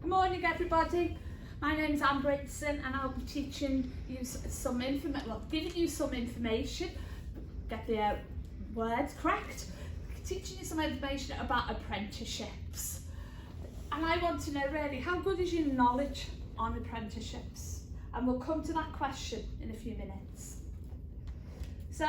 Good morning, everybody. My name's Bridson, and I'll be teaching you some giving you some information, get the words correct, teaching you some information about apprenticeships. And I want to know really, how good is your knowledge on apprenticeships? And we'll come to that question in a few minutes. So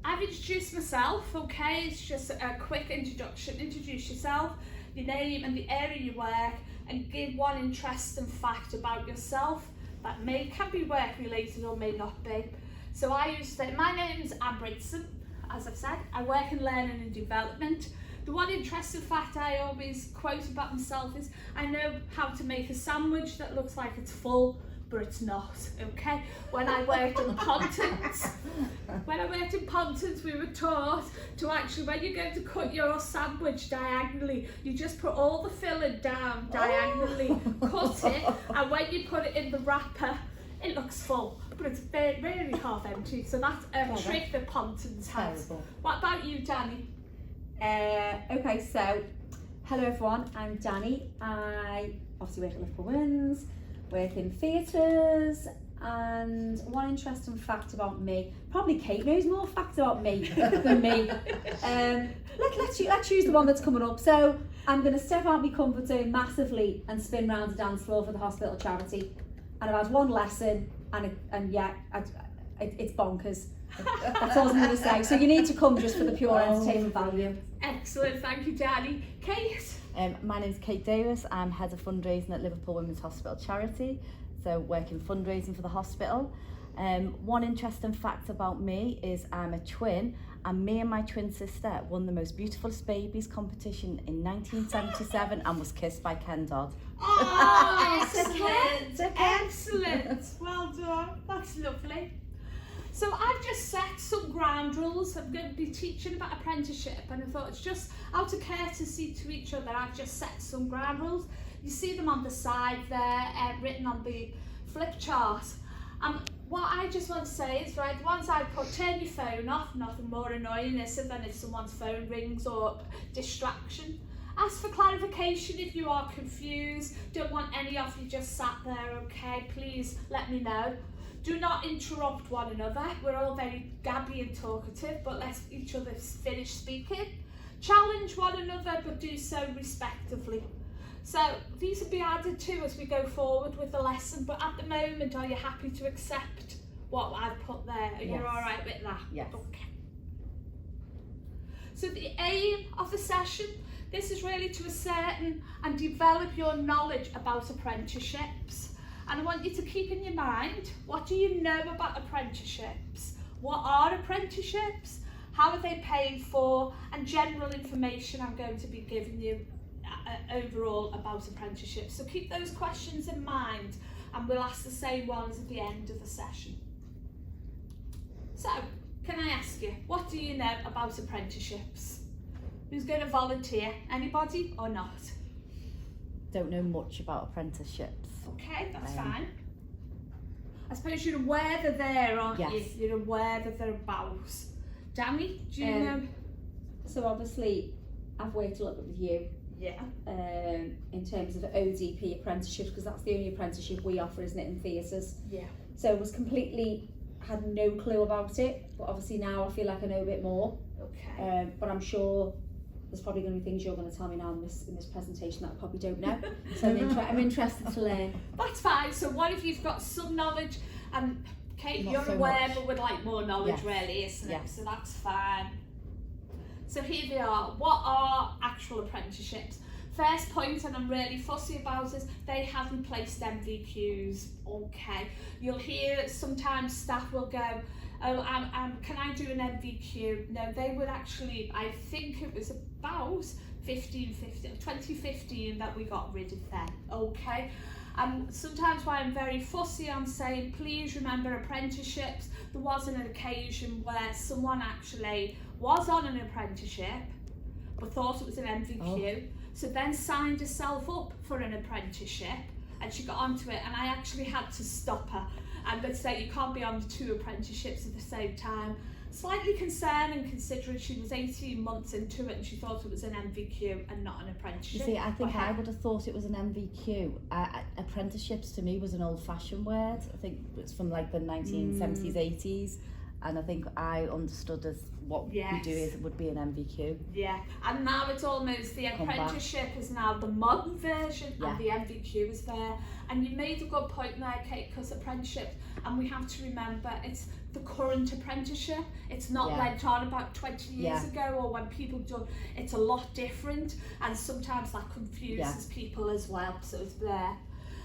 I've introduced myself, okay? It's just a quick introduction. Introduce yourself, your name and the area you work, and give one interesting fact about yourself that can be work related or may not be. So I used to say, my name's Bridson, as I've said. I work in learning and development. The one interesting fact I always quote about myself is I know how to make a sandwich that looks like it's full, but it's not, okay? When I worked in Pontins, we were taught to actually, when you're going to cut your sandwich diagonally, you just put all the filling down diagonally, cut it, and when you put it in the wrapper, it looks full, but it's really half empty. So that's a trick that Pontins has. What about you, Danny? Okay, so hello everyone, I'm Danny. I obviously work at Liverpool Women's, work in theatres, and one interesting fact about me, probably Kate knows more facts about me than me. Let's choose the one that's coming up. So I'm going to step out my comfort zone massively and spin round the dance floor for the hospital charity. And I've had one lesson, and yeah, it's bonkers. That's all I'm going to say. So you need to come just for the pure entertainment value. Excellent, thank you, Danny. Kate? My name's Kate Davis. I'm Head of Fundraising at Liverpool Women's Hospital Charity, so working fundraising for the hospital. One interesting fact about me is I'm a twin, and me and my twin sister won the Most Beautifulest Babies competition in 1977 and was kissed by Ken Dodd. Oh, excellent, excellent. Well done, that's lovely. So I've just set some ground rules. I'm going to be teaching about apprenticeship, and I thought it's just out of courtesy to each other, I've just set some ground rules. You see them on the side there, written on the flip chart. What I just want to say is, right, once I put turn your phone off, nothing more annoying is it than if someone's phone rings or distraction. Ask for clarification if you are confused, don't want any of you just sat there, okay, please let me know. Do not interrupt one another. We're all very gabby and talkative, but let each other finish speaking. Challenge one another, but do so respectively. So these will be added to as we go forward with the lesson, but at the moment, are you happy to accept what I've put there? Are you all right with that? Yes. Okay. So the aim of the session, this is really to ascertain and develop your knowledge about apprenticeships. And I want you to keep in your mind, what do you know about apprenticeships? What are apprenticeships? How are they paid for? And general information I'm going to be giving you overall about apprenticeships. So keep those questions in mind, and we'll ask the same ones at the end of the session. So, can I ask you, what do you know about apprenticeships? Who's going to volunteer? Anybody or not? Don't know much about apprenticeships. Okay, that's fine. I suppose you're aware that they're, aren't you? You're aware that they're about. Danny, do you know? So obviously, I've worked a little bit with you. Yeah. In terms of ODP apprenticeships, because that's the only apprenticeship we offer, isn't it, in theatres? Yeah. So had no clue about it, but obviously now I feel like I know a bit more. Okay. But I'm sure there's probably going to be things you're going to tell me now in this presentation that I probably don't know. So I'm interested to learn. That's fine. So what if you've got some knowledge, and Kate, Not you're so aware, much. but would like more knowledge, really, isn't it? So that's fine. So here they are. What are actual apprenticeships? First point, and I'm really fussy about, is they have replaced MVQs. Okay. You'll hear sometimes staff will go, oh, can I do an MVQ? No, they would actually, I think it was about 2015 that we got rid of them. Okay. Sometimes why I'm very fussy on saying, please remember apprenticeships. There was an occasion where someone actually was on an apprenticeship, but thought it was an MVQ. So then signed herself up for an apprenticeship, and she got onto it, and I actually had to stop her and would say, you can't be on 2 apprenticeships at the same time. Slightly concerning considering she was 18 months into it and she thought it was an MVQ and not an You apprenticeship. see, I think But I would have thought it was an MVQ. Apprenticeships to me was an old-fashioned word. I think it's from like the 1970s, 80s, and I think I understood as what we do is it would be an MVQ. Yeah, and now it's almost the apprenticeship is now the modern version and the MVQ is there. And you made a good point there, Kate, because apprenticeship, and we have to remember it's the current apprenticeship. It's not went on about 20 years ago or when people do. It's a lot different, and sometimes that confuses people as well. So it's there.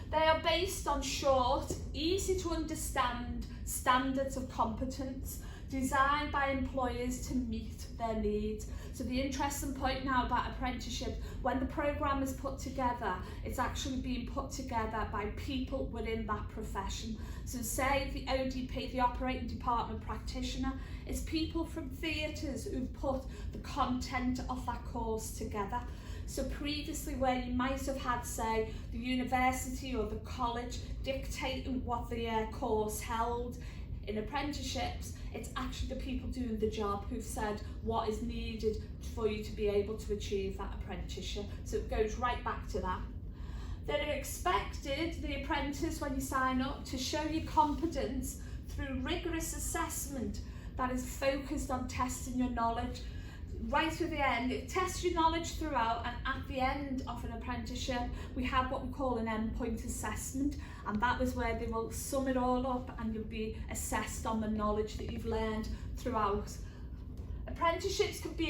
They are based on short, easy to understand standards of competence designed by employers to meet their needs. So the interesting point now about apprenticeship, when the programme is put together, it's actually being put together by people within that profession. So say the ODP, the operating department practitioner, is people from theatres who've put the content of that course together. So previously where you might have had, say, the university or the college dictating what the course held, in apprenticeships, it's actually the people doing the job who've said what is needed for you to be able to achieve that apprenticeship. So it goes right back to that. They're expected, the apprentice, when you sign up, to show your competence through rigorous assessment that is focused on testing your knowledge. Right to the end, it tests your knowledge throughout, and at the end of an apprenticeship we have what we call an endpoint assessment, and that was where they will sum it all up and you'll be assessed on the knowledge that you've learned throughout. Apprenticeships can be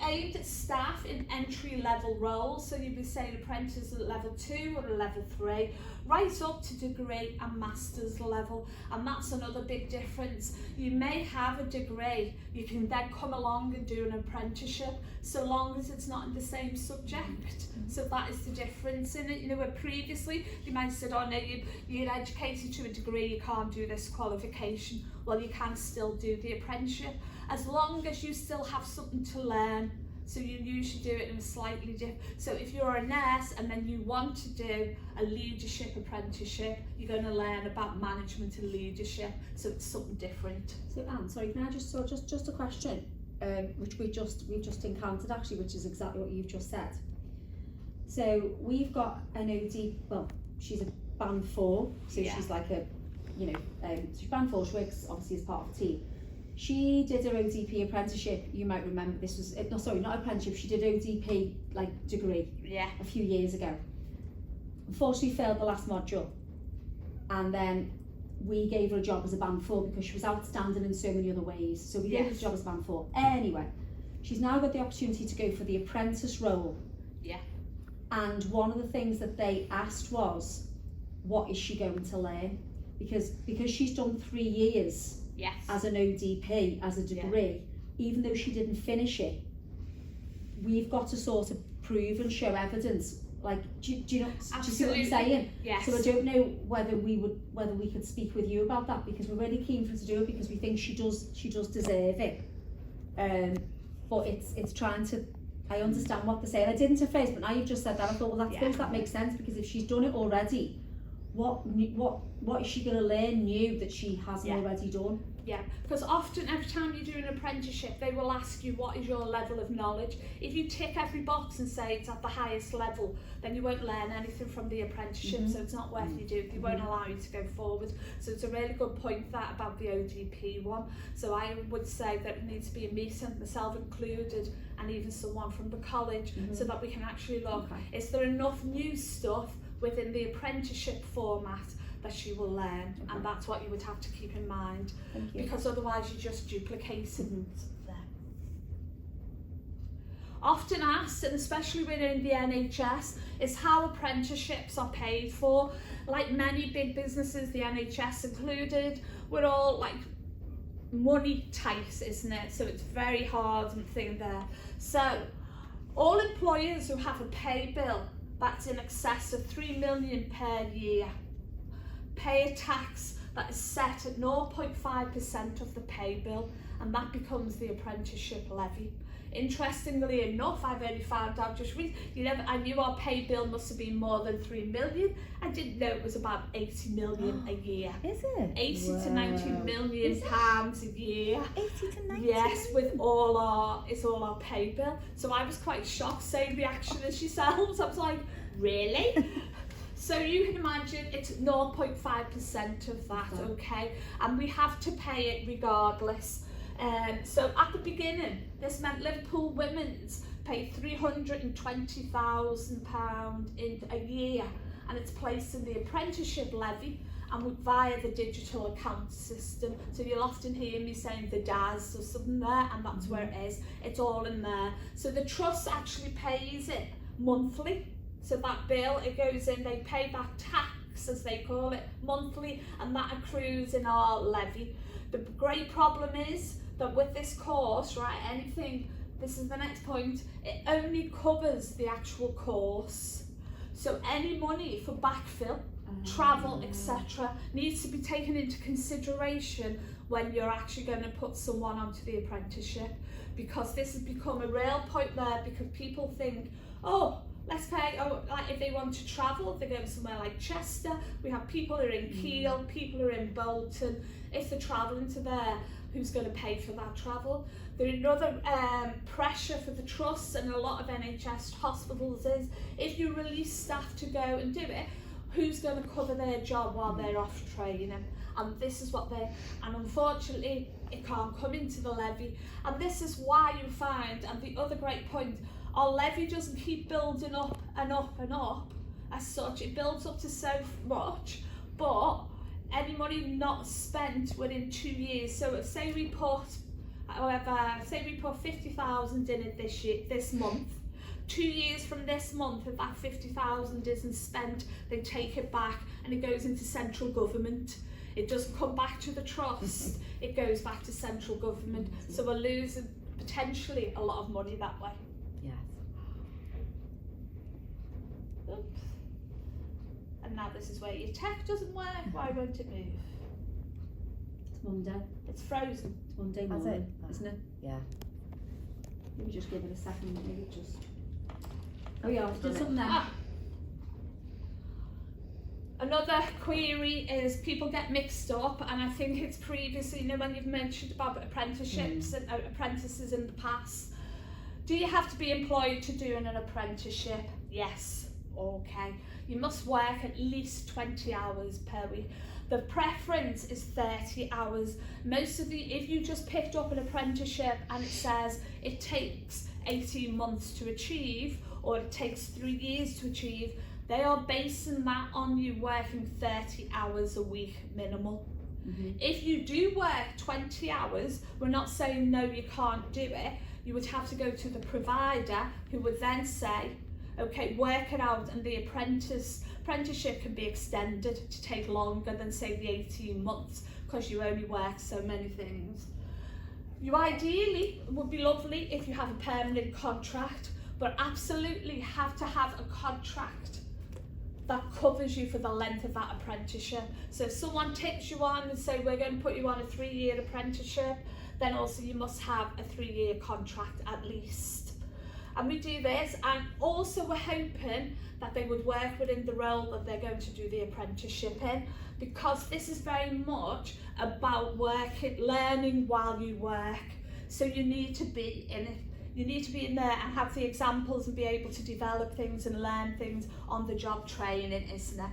aimed at staff in entry-level roles, so you'd be saying apprentice at level 2 or a level 3, right up to degree and master's level, and that's another big difference. You may have a degree, you can then come along and do an apprenticeship, so long as it's not in the same subject. So that is the difference in it. You know, where previously you might have said, oh no, you're educated to a degree, you can't do this qualification. Well, you can still do the apprenticeship, as long as you still have something to learn. So you usually do it in a slightly different. So if you're a nurse and then you want to do a leadership apprenticeship, you're going to learn about management and leadership. So it's something different. So Anne, sorry, can I just a question, which we've just encountered actually, which is exactly what you've just said. So we've got an OD. Well, she's a band 4, so she's like a, she's band 4. She works obviously as part of the team. She did her ODP apprenticeship, you might remember, this was, no sorry, not apprenticeship, she did ODP degree a few years ago. Unfortunately failed the last module, and then we gave her a job as a band 4 because she was outstanding in so many other ways, so we gave her a job as a band 4. Anyway, she's now got the opportunity to go for the apprentice role. And one of the things that they asked was, what is she going to learn? Because she's done 3 years as an ODP, as a degree, even though she didn't finish it, we've got to sort of prove and show evidence. Do you see what I'm saying? Yes. So I don't know whether we could speak with you about that, because we're really keen for her to do it, because we think she does deserve it. But it's trying to. I understand what they're saying. I didn't at first, but now you've just said that, I thought, well, that makes sense, because if she's done it already, what is she going to learn new that she hasn't already done? Yeah, because often every time you do an apprenticeship, they will ask you what is your level of knowledge. If you tick every box and say it's at the highest level, then you won't learn anything from the apprenticeship, so it's not worth you do. They won't allow you to go forward. So it's a really good point that about the ODP one. So I would say that it needs to be a meeting, myself included, and even someone from the college, so that we can actually look, is there enough new stuff within the apprenticeship format that she will learn, and that's what you would have to keep in mind, because otherwise you're just duplicating them. Often asked, and especially within the NHS, is how apprenticeships are paid for. Like many big businesses, the NHS included, we're all money tight, isn't it? So it's very hard and thing there. So all employers who have a pay bill that's in excess of 3 million per year pay a tax that is set at 0.5% of the pay bill, and that becomes the apprenticeship levy. Interestingly enough, I've only found out just I knew our pay bill must have been more than 3 million. I didn't know it was about 80 million a year. Is it? 80 to 90 million pounds a year. 80 to 90? Yes, with all our pay bill. So I was quite shocked, same reaction as yourselves. I was like, really? So you can imagine it's 0.5% of that, okay? And we have to pay it regardless. So at the beginning, this meant Liverpool Women's paid £320,000 in a year, and it's placed in the apprenticeship levy and via the digital account system. So you'll often hear me saying the DAS or something there, and that's where it is. It's all in there. So the trust actually pays it monthly. So that bill, it goes in, they pay back tax, as they call it, monthly, and that accrues in our levy. The great problem is that with this course, right, this is the next point, it only covers the actual course. So any money for backfill, travel, etc. needs to be taken into consideration when you're actually going to put someone onto the apprenticeship, because this has become a real point there, because people think, oh, let's pay, like if they want to travel, they go somewhere like Chester. We have people who are in Kiel, people who are in Bolton. If they're travelling to there, who's going to pay for that travel? There's another pressure for the trusts and a lot of NHS hospitals is, if you release staff to go and do it, who's going to cover their job while they're off training? And this is what and unfortunately, it can't come into the levy. And this is why you find, and the other great point, our levy doesn't keep building up and up and up as such. It builds up to so much, but any money not spent within 2 years. So if, say we put 50,000 in it this month, 2 years from this month, if that 50,000 isn't spent, they take it back and it goes into central government. It doesn't come back to the trust, it goes back to central government. So we're losing potentially a lot of money that way. Yes. Oops. And now this is where your tech doesn't work. Why won't it move? It's Monday. It's frozen. It's Monday That's morning, it? isn't it? Yeah. Maybe just give it a second. Maybe just. Oh yeah, I've done something there. Another query is people get mixed up, and I think it's previously, when you've mentioned about apprenticeships and apprentices in the past. Do you have to be employed to do an apprenticeship? Yes. Okay. You must work at least 20 hours per week. The preference is 30 hours. If you just picked up an apprenticeship and it says it takes 18 months to achieve, or it takes 3 years to achieve, they are basing that on you working 30 hours a week minimal. If you do work 20 hours, we're not saying no, you can't do it. You would have to go to the provider, who would then say, okay, work it out, and the apprenticeship can be extended to take longer than, say, the 18 months, because you only work so many things. You ideally would be lovely if you have a permanent contract, but absolutely have to have a contract that covers you for the length of that apprenticeship. So if someone takes you on and say, we're going to put you on a 3-year apprenticeship, then also you must have a 3-year contract at least. And we do this, and also we're hoping that they would work within the role that they're going to do the apprenticeship in, because this is very much about learning while you work. So you need to be in it. You need to be in there and have the examples and be able to develop things and learn things on the job training, isn't it?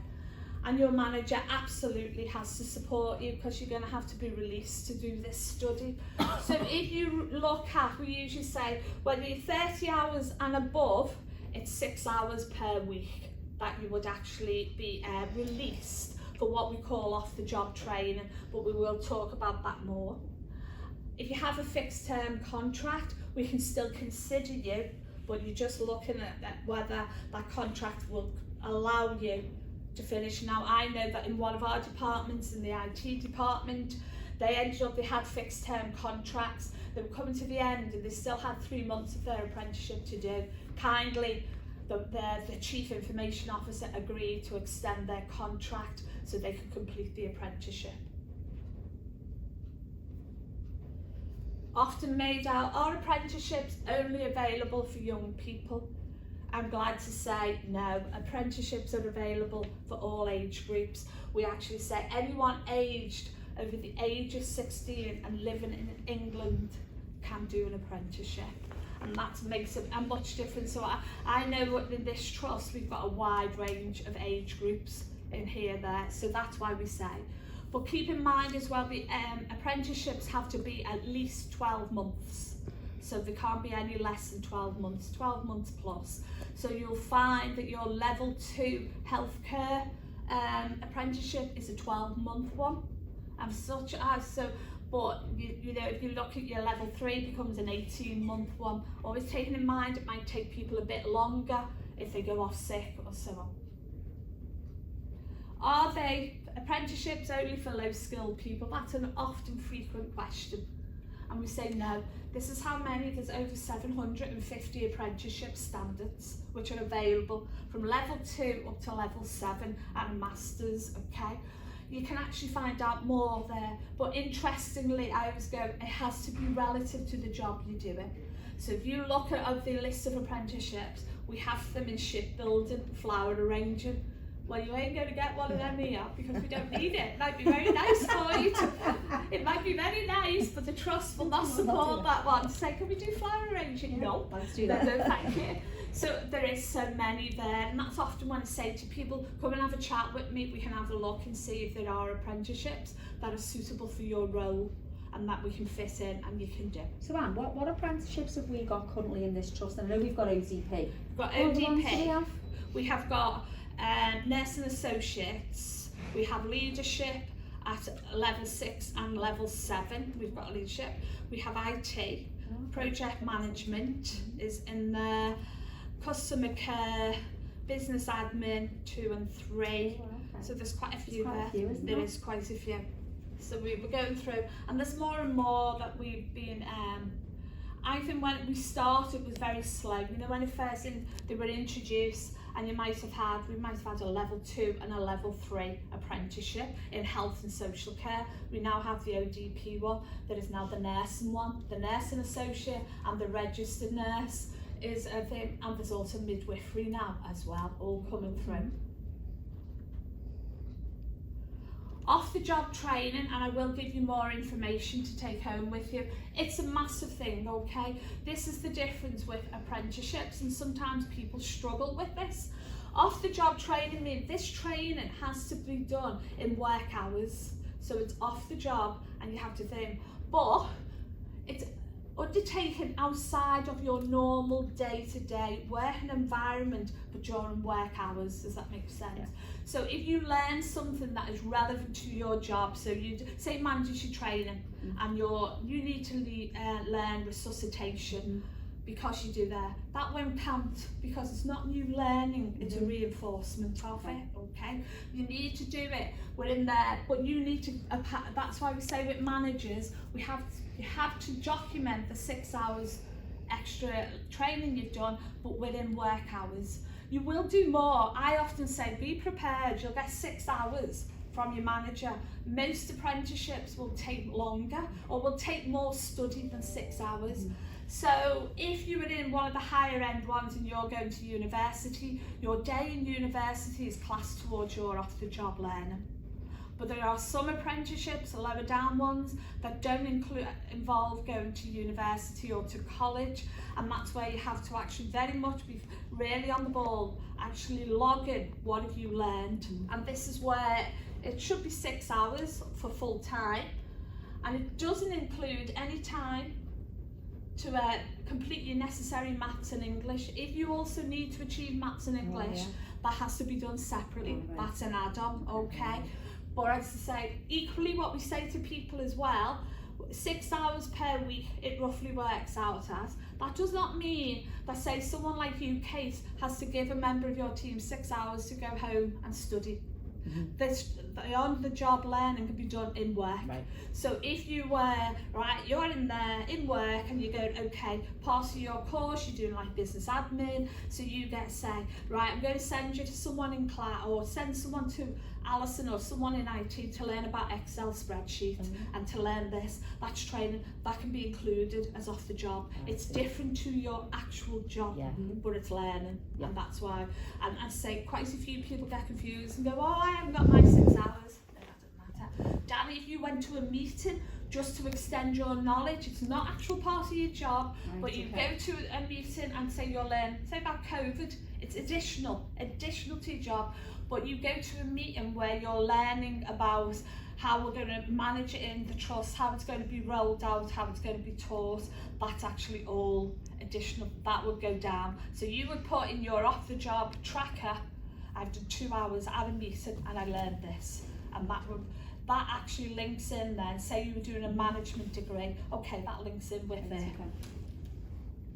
And your manager absolutely has to support you, because you're going to have to be released to do this study. So if you look at, we usually say, whether you're 30 hours and above, it's 6 hours per week that you would actually be released for what we call off the job training, but we will talk about that more. If you have a fixed term contract, we can still consider you, but you're just looking at whether that contract will allow you to finish. Now, I know that in one of our departments, in the IT department, they had fixed term contracts. They were coming to the end and they still had 3 months of their apprenticeship to do. Kindly, the Chief Information Officer agreed to extend their contract so they could complete the apprenticeship. often made out, are apprenticeships only available for young people? I'm glad to say no, apprenticeships are available for all age groups. We actually say anyone aged over the age of 16 and living in England can do an apprenticeship. And that makes a much difference. So I know in this trust we've got a wide range of age groups in here there, so that's why we say. But keep in mind as well, the apprenticeships have to be at least 12 months. So they can't be any less than 12 months, 12 months plus. So you'll find that your level 2 healthcare apprenticeship is a 12-month one. And such as, so, but you know, if you look at your level 3, becomes an 18-month one. Always taking in mind it might take people a bit longer if they go off sick or so on. Are they apprenticeships only for low-skilled people? That's an often frequent question. And we say no. This is how many, there's over 750 apprenticeship standards which are available from level 2 up to level 7 and a master's, okay? You can actually find out more there, but interestingly, I always go, it has to be relative to the job you're doing. So if you look at the list of apprenticeships, we have them in shipbuilding, flower arranging. Well, you ain't going to get one of them here because we don't need it. It might be very nice for you. It might be very nice, but the trust will not support that one. To say, can we do flower arranging? Yeah, no. let's do that. No, thank you. So there is so many there, and that's often when I say to people, come and have a chat with me, we can have a look and see if there are apprenticeships that are suitable for your role and that we can fit in and you can do. So Anne, what apprenticeships have we got currently in this trust? And I know we've got ODP. We've got What other ones do we ODP, have? we have got nursing associates, we have leadership at level 6 and level 7, we've got leadership, we have IT, project management is in there, customer care, business admin 2 and 3, Okay. so there's quite a few There's quite there. a few, isn't There there? is quite a few. So we're going through, and there's more and more that we've been, I think when we started it was very slow. You know, when they were introduced, and we might have had a level 2 and a level 3 apprenticeship in health and social care. We now have the ODP one, there is now the nursing one, the nursing associate and the registered nurse is a thing, and there's also midwifery now as well, all coming through. Off the job training, and I will give you more information to take home with you. It's a massive thing, okay? This is the difference with apprenticeships, and sometimes people struggle with this. Off the job training means this training has to be done in work hours. So it's off the job and you have to think, but it's undertaken outside of your normal day-to-day working environment, but during work hours. Does that make sense? Yeah. So if you learn something that is relevant to your job, so you say mandatory training, and you need to learn resuscitation because you do that won't count because it's not new learning, it's a reinforcement of it, okay? You need to do it within there, but you need to, that's why we say with managers, you have to document the 6 hours extra training you've done, but within work hours. You will do more. I often say, be prepared, you'll get 6 hours from your manager. Most apprenticeships will take longer or will take more study than 6 hours. So if you were in one of the higher end ones and you're going to university, your day in university is classed towards your off the job learning. But there are some apprenticeships, the lower down ones, that don't involve going to university or to college, and that's where you have to actually very much be really on the ball, actually log in what have you learned. And this is where it should be 6 hours for full time, and it doesn't include any time to complete your necessary maths and English. If you also need to achieve maths and English, that has to be done separately. That's an add-on, okay? But as I say, equally what we say to people as well, 6 hours per week it roughly works out as. That does not mean that, say, someone like you, Kate, has to give a member of your team 6 hours to go home and study. This the on-the-job learning can be done in work. Right. So if you were, right, you're in there in work and you're going, okay, part of your course, you're doing like business admin, so you get say, right, I'm going to send you to someone in class, or send someone to Alison or someone in IT to learn about Excel spreadsheets and to learn this. That's training, that can be included as off the job. It's different to your actual job, but it's learning, and that's why. And I say quite a few people get confused and go, oh, I haven't got my 6 hours. No, that doesn't matter. Danny, if you went to a meeting just to extend your knowledge, it's not actual part of your job, but you go to a meeting and say you're learning, say about COVID, it's additional to your job, but you go to a meeting where you're learning about how we're going to manage it in the trust, how it's going to be rolled out, how it's going to be taught. That's actually all additional, that would go down. So you would put in your off-the-job tracker, I've done 2 hours at a meeting and I learned this, and that actually links in then. Say you were doing a management degree, okay, that links in with it.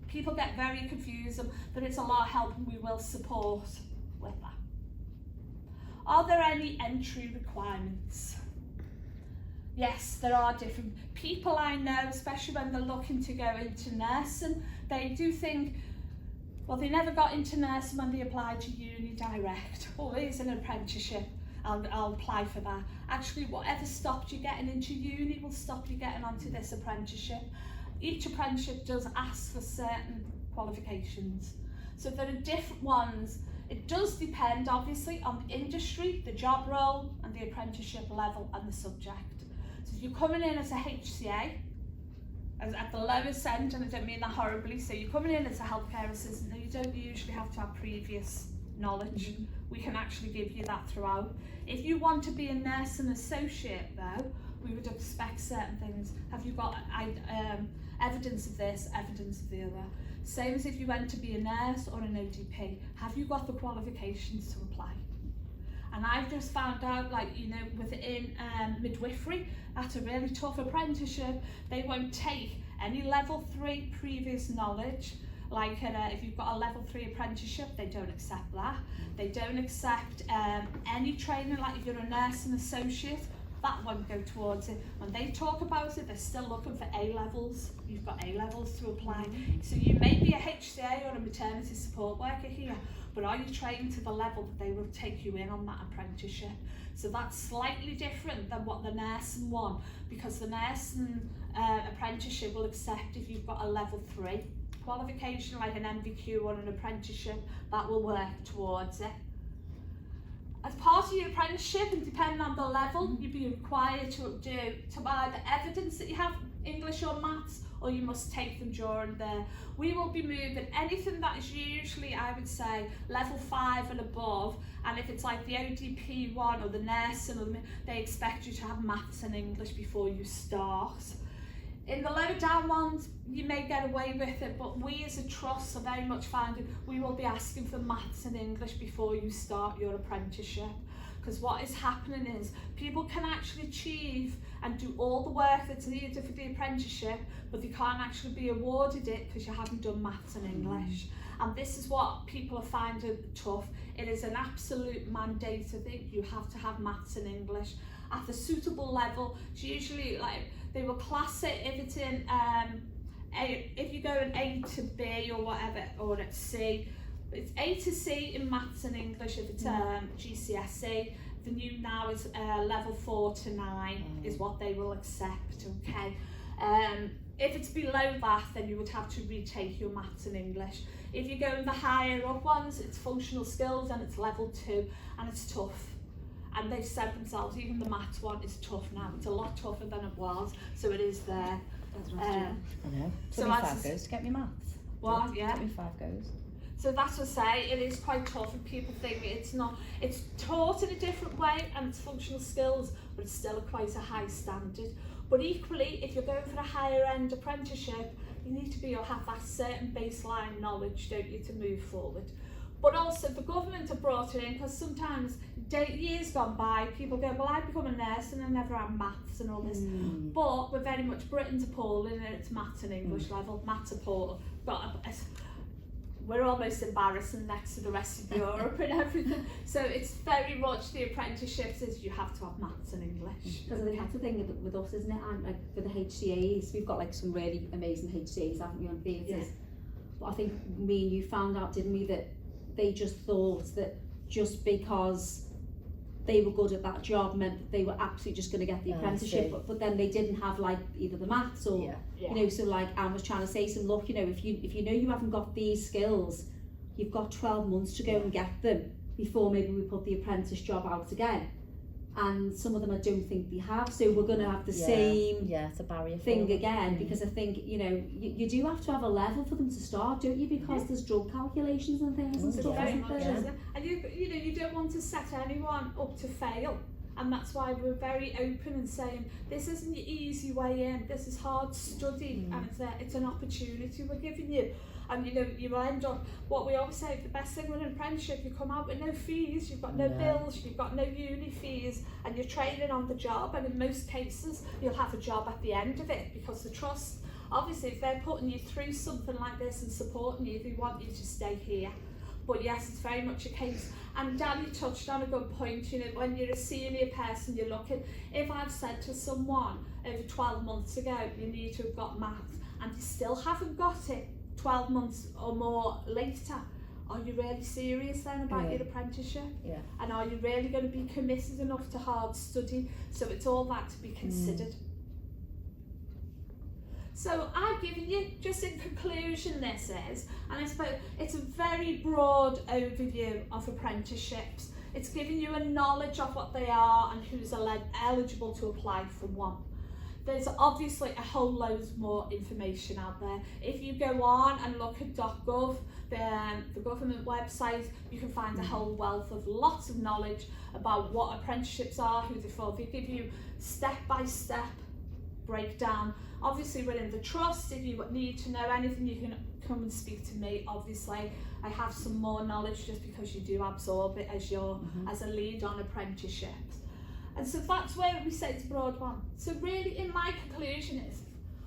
People get very confused, but it's a lot of help and we will support with that. Are there any entry requirements? Yes, there are different people I know, especially when they're looking to go into nursing, they do think, well, they never got into nursing when they applied to uni direct. Oh, here's an apprenticeship, I'll apply for that. Actually, whatever stopped you getting into uni will stop you getting onto this apprenticeship. Each apprenticeship does ask for certain qualifications. So there are different ones. It does depend, obviously, on the industry, the job role, and the apprenticeship level and the subject. So if you're coming in as a HCA, at the lowest end, and I don't mean that horribly, so you're coming in as a healthcare assistant, you don't usually have to have previous knowledge. We can actually give you that throughout. If you want to be a nursing associate though, we would expect certain things. Have you got evidence of this, evidence of the other? Same as if you went to be a nurse or an ODP, have you got the qualifications to apply? And I've just found out, like, you know, within midwifery, that's a really tough apprenticeship. They won't take any level 3 previous knowledge. Like if you've got a level 3 apprenticeship, they don't accept that. They don't accept any training, like if you're a nursing associate, that won't go towards it. When they talk about it, they're still looking for A-levels. You've got A-levels to apply. So you may be a HCA or a maternity support worker here, but are you trained to the level that they will take you in on that apprenticeship? So that's slightly different than what the nursing one, because the nursing apprenticeship will accept if you've got a level 3 qualification, like an MVQ or an apprenticeship, that will work towards it. As part of your apprenticeship, and depending on the level, you'd be required to either evidence that you have English or maths, or you must take them during there. We will be moving anything that is usually, I would say, level 5 and above, and if it's like the ODP one or the nursing, they expect you to have maths and English before you start. In the lower down ones, you may get away with it, but we as a trust are very much finding we will be asking for maths and English before you start your apprenticeship. Because what is happening is people can actually achieve and do all the work that's needed for the apprenticeship, but they can't actually be awarded it because you haven't done maths and English. And this is what people are finding tough. It is an absolute mandate. I think you have to have maths and English at the suitable level. It's usually like, they will class it if it's in, if you go in A to B or whatever, or at C, it's A to C in maths and English if it's GCSE. The new now is level 4 to 9 is what they will accept, okay? If it's below that, then you would have to retake your maths and English. If you go in the higher up ones, it's functional skills and it's level 2, and it's tough. And they've said themselves, even the maths one is tough now. It's a lot tougher than it was, so it is there. I know. So 25 goes to get me maths. Well, yeah. 25 goes. So that's what I say, it is quite tough, and people think it's not. It's taught in a different way, and it's functional skills, but it's still quite a high standard. But equally, if you're going for a higher end apprenticeship, you need to be or have that certain baseline knowledge, don't you, to move forward. But also the government have brought it in, because sometimes years gone by, people go, well, I become a nurse and I never had maths and all this. But we're very much Britain's appalling, and it's maths and English level, maths appalling. But we're almost embarrassing next to the rest of Europe and everything. So it's very much the apprenticeships is you have to have maths and English. Because I think that's the thing with us, isn't it? And like for the HCAs, we've got like some really amazing HCAs, haven't we, on theatres? Yeah. But I think me and you found out, didn't we, that they just thought that just because they were good at that job meant that they were absolutely just going to get the apprenticeship, but then they didn't have like either the maths or you know, so like Anne was trying to say to them, look, you know, if you know you haven't got these skills, you've got 12 months to go and get them before maybe we put the apprentice job out again. And some of them I don't think they have, so we're going to have the same it's a barrier thing again, because I think, you know, you do have to have a level for them to start, don't you, because there's drug calculations and things and stuff, isn't there? And you know, you don't want to set anyone up to fail, and that's why we're very open and saying this isn't the easy way in, this is hard study, and it's an opportunity we're giving you. And you know, you will end up, what we always say, the best thing with an apprenticeship, you come out with no fees, you've got no bills, you've got no uni fees, and you're training on the job, and in most cases you'll have a job at the end of it, because the trust, obviously if they're putting you through something like this and supporting you, they want you to stay here. But yes, it's very much a case, and Danny touched on a good point, you know, when you're a senior person, you're looking, if I've said to someone over 12 months ago, you need to have got maths, and they still haven't got it 12 months or more later, are you really serious then about your apprenticeship? And are you really going to be committed enough to hard study? So it's all that to be considered. So I've given you, just in conclusion, this is, and I suppose it's a very broad overview of apprenticeships. It's giving you a knowledge of what they are and who's eligible to apply for one. There's obviously a whole load more information out there. If you go on and look at .gov, the government website, you can find a whole wealth of lots of knowledge about what apprenticeships are, who they're for. They give you step-by-step breakdown. Obviously within the trust, if you need to know anything, you can come and speak to me. Obviously I have some more knowledge just because you do absorb it as your as a lead on apprenticeships. And so that's where we say it's a broad one. So really, in my conclusion is,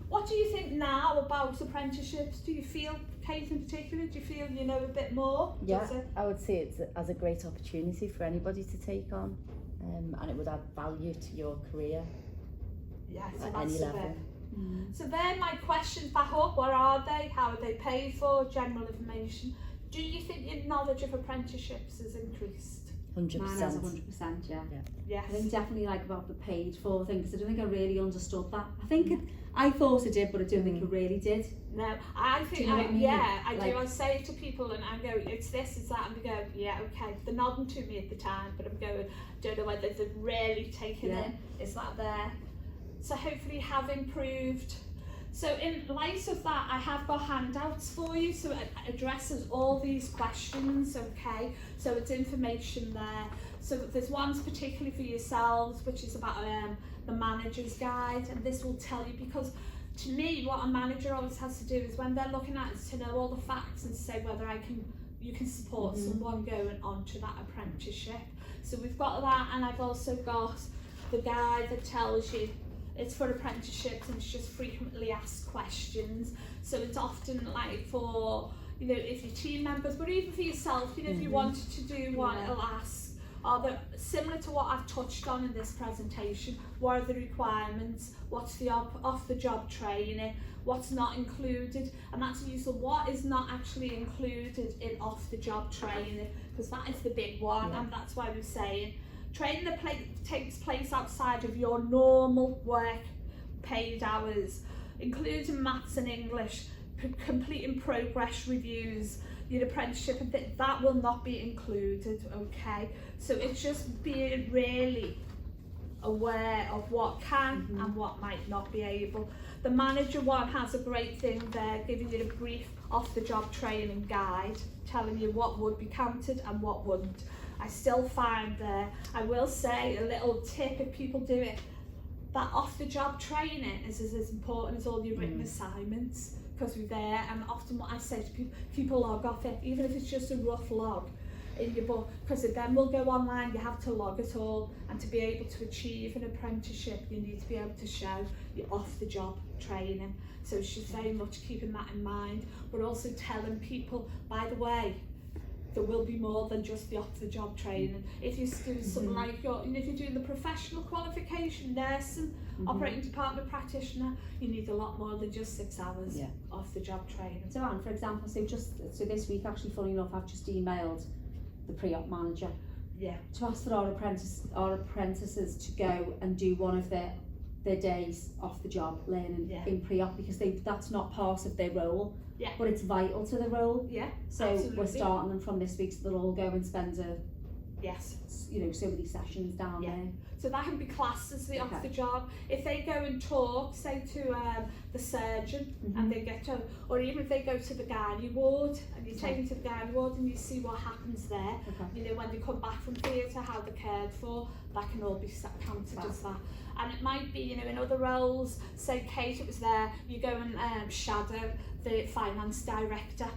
what do you think now about apprenticeships? Do you feel, Kate in particular, do you feel you know a bit more? Yeah, I would say it's as a great opportunity for anybody to take on, and it would add value to your career at any level. So then my questions back up, what are they? How are they paid for? General information. Do you think your knowledge of apprenticeships has increased? 100%. Mine has 100%, yeah. Yes. I think definitely like about the paid for thing, because I don't think I really understood that. I think I thought it did, but I don't think it really did. No, I think, do you know what I mean? I do. I say it to people and I go, it's this, it's that, and they go, yeah, okay. They're nodding to me at the time, but I'm going, don't know whether they've really taken it. Is that there? So hopefully you have improved. So in light of that, I have got handouts for you, so it addresses all these questions, okay? So it's information there. So there's ones particularly for yourselves, which is about the manager's guide, and this will tell you, because to me, what a manager always has to do is when they're looking at it, is to know all the facts and say whether you can support someone going on to that apprenticeship. So we've got that, and I've also got the guide that tells you it's for apprenticeships and it's just frequently asked questions. So it's often like for, you know, if your team members, but even for yourself, you know, if you wanted to do one, it'll ask, are there, similar to what I've touched on in this presentation, what are the requirements, what's the off-the-job training, what's not included, and that's useful. What is not actually included in off-the-job training, because that is the big one, and that's why we're saying training that takes place outside of your normal work paid hours, including maths and English, completing progress reviews, your apprenticeship, and that will not be included, okay? So it's just being really aware of what can and what might not be able. The manager one has a great thing there, giving you a brief off-the-job training guide, telling you what would be counted and what wouldn't. I still find there, I will say a little tip if people do it, that off-the-job training is as important as all your written assignments, because we're there, and often what I say to people log off it, even if it's just a rough log, in your book, because it then will go online. You have to log it all, and to be able to achieve an apprenticeship you need to be able to show your off-the-job training. So she's very much keeping that in mind, but also telling people, by the way, there will be more than just the off-the-job training. If you do something like if you're doing the professional qualification, nursing, operating department practitioner, you need a lot more than just 6 hours off-the-job training. So Anne, for example, so this week, actually, funny enough, I've just emailed the pre-op manager to ask for our apprentices to go and do one of their days off the job learning in pre-op, because that's not part of their role, but it's vital to the role. So absolutely. we're starting them from this week, so they'll all go and spend so many sessions down there. So that can be classed as the off the job. If they go and talk, say to the surgeon, and they get to, or even if they go to the gynae ward and you take them to the gynae ward and you see what happens there, you know, when they come back from theatre, how they're cared for, that can all be counted as that. And it might be, you know, in other roles, say Kate, it was there, you go and shadow the finance director.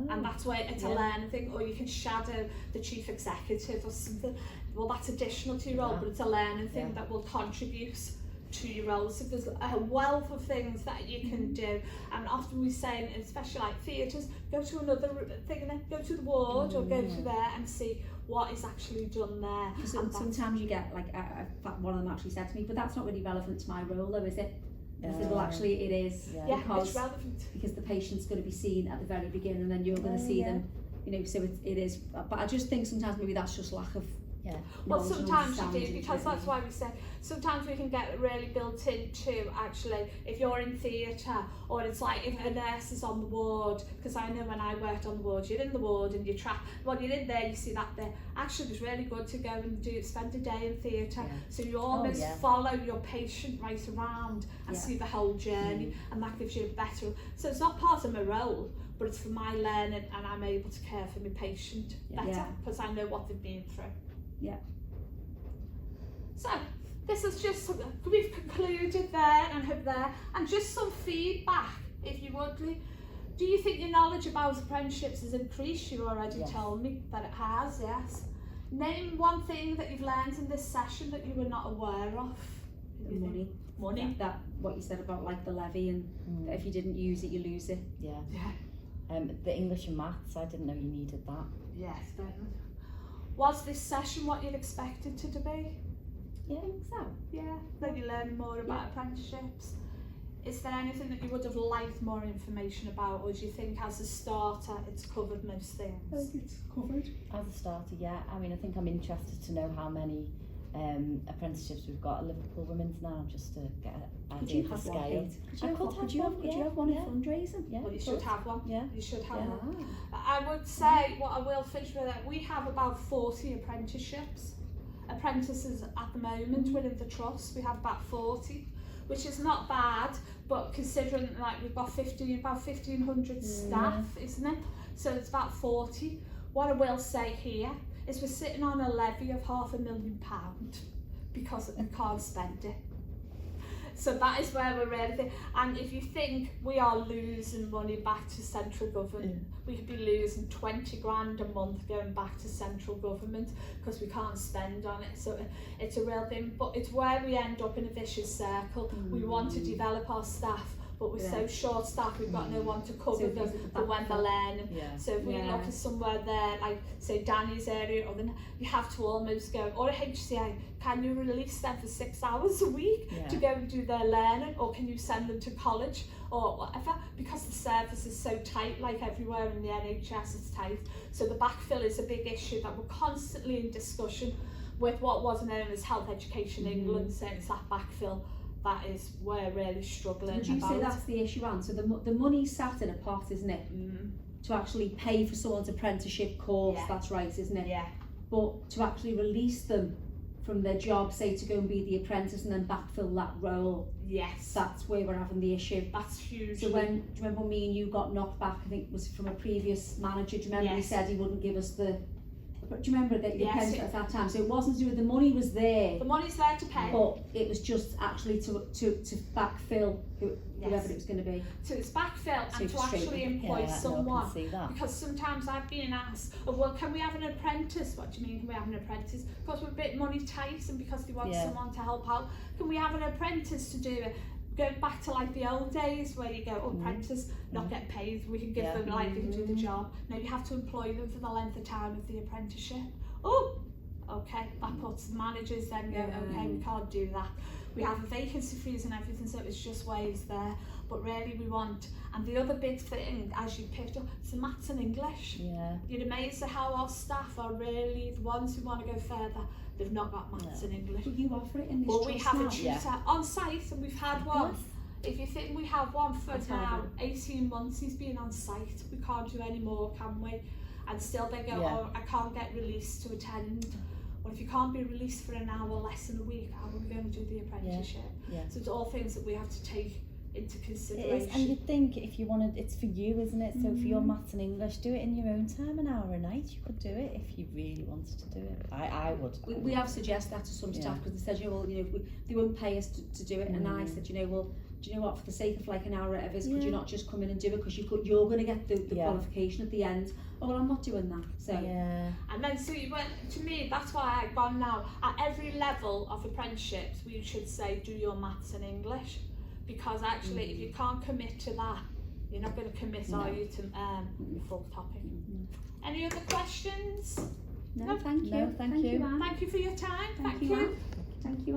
And that's where it's a learning thing, or you can shadow the chief executive or something. Well, that's additional to your role, but it's a learning thing that will contribute to your role. So there's a wealth of things that you can do, and often we say, especially like theatres, go to another thing and then go to the ward or go to there and see what is actually done there. So sometimes you get, like, one of them actually said to me, but that's not really relevant to my role though, is it? I said, well, actually it is, because it's relevant. Because the patient's going to be seen at the very beginning, and then you're going to see them, you know, so it is. But I just think sometimes maybe that's just lack of well, sometimes you do, because that's why we say sometimes we can get really built into, actually, if you're in theatre, or it's like if a nurse is on the ward, because I know when I worked on the ward, you're in the ward and you're in there, you see that there. Actually, it was really good to go and spend a day in theatre, so you almost follow your patient right around and see the whole journey, and that gives you a better. So it's not part of my role, but it's for my learning, and I'm able to care for my patient better because I know what they've been through. So this is just, we've concluded there and just some feedback, if you would. Do you think your knowledge about apprenticeships has increased? You already told me that it has, yes. Name one thing that you've learned in this session that you were not aware of. Money. That what you said about, like, the levy, and that if you didn't use it, you lose it. The English and maths, I didn't know you needed that. Yes, definitely. Was this session what you'd expected it to be? Yeah, I think so. Yeah, that you learn more about apprenticeships. Is there anything that you would have liked more information about, or do you think as a starter it's covered most things? I think it's covered. As a starter, I mean, I think I'm interested to know how many apprenticeships we've got at Liverpool Women's now, just to get an idea of the scale. Could you have one in fundraising? Well, you should have one. You should have one. I would say, what I will finish with, that we have about 40 apprentices at the moment within the trust. We have about 40, which is not bad, but considering, like, we've got about 1,500 staff, isn't it? So it's about 40. What I will say here is we're sitting on a levy of £500,000 because we can't spend it. So that is where we're really, and if you think we are losing money back to central government, we could be losing 20 grand a month going back to central government because we can't spend on it. So it's a real thing, but it's where we end up in a vicious circle. We want to develop our staff, but we're so short staffed, we've got no one to cover them when they're learning. So if we look at somewhere there, like say Danny's area, or then you have to almost go, or a HCA, can you release them for 6 hours a week to go and do their learning, or can you send them to college or whatever? Because the service is so tight, like everywhere in the NHS it's tight. So the backfill is a big issue that we're constantly in discussion with what was known as Health Education England, saying it's that backfill. That is where we're really struggling. Would you say that's the issue, Anne? So the money's sat in a pot, isn't it? To actually pay for someone's apprenticeship course, that's right, isn't it? But to actually release them from their job, say to go and be the apprentice and then backfill that role, that's where we're having the issue. That's huge. So do you remember when me and you got knocked back, I think it was from a previous manager, do you remember he said he wouldn't give us the But do you remember that the Yes, apprentice it- at that time? So it wasn't to do with the money was there, The money's there to pay. but it was just actually to backfill whoever it was going to be. To its backfill and to Straight. actually employ Yeah, no, I someone. can see that. Because sometimes I've been asked, oh, well, can we have an apprentice? What do you mean, can we have an apprentice? Because we're a bit money tight and because they want Yeah. someone to help out. Can we have an apprentice to do it? Going back to like the old days where you go, oh, apprentice, not get paid, we can give Yeah. them like, they can do the job. No, you have to employ them for the length of time of the apprenticeship. Oh, okay, that puts the managers then go, okay, we can't do that. We have a vacancy freeze and everything, so it's just ways there. But really we want, and the other big thing, as you picked up, is the maths and English. Yeah. You'd amazed at how our staff are really the ones who want to go further. They've not got maths and English. But you offer it in this Or we trust have now. a tutor on site, and we've had one. Yes. If you think we have one for That's now, hard. 18 months he's been on site, we can't do any more, can we? And still they go, Yeah. oh, I can't get released to attend. Well, if you can't be released for an hour less than a week, how are we going to do the apprenticeship? Yeah. So it's all things that we have to take into It consideration. is, and you think if you wanted, it's for you, isn't it? So for your maths and English, do it in your own time, an hour a night. You could do it if you really wanted to do it. I would. We have suggested that to some staff because they said, you know, well, you know, they won't pay us to do it, and I said, you know, well, do you know what? For the sake of like an hour out of us, could you not just come in and do it because you're going to get the qualification at the end? Oh well, I'm not doing that. So Yeah. And then, so you went, to me, that's why I've gone now. At every level of apprenticeships, we should say, do your maths and English. Because actually, if you can't commit to that, you're not going to commit, are you, to your full topic. Any other questions? no, thank you. No, thank you. Anne. Thank you for your time. Thank you, Anne. Thank you.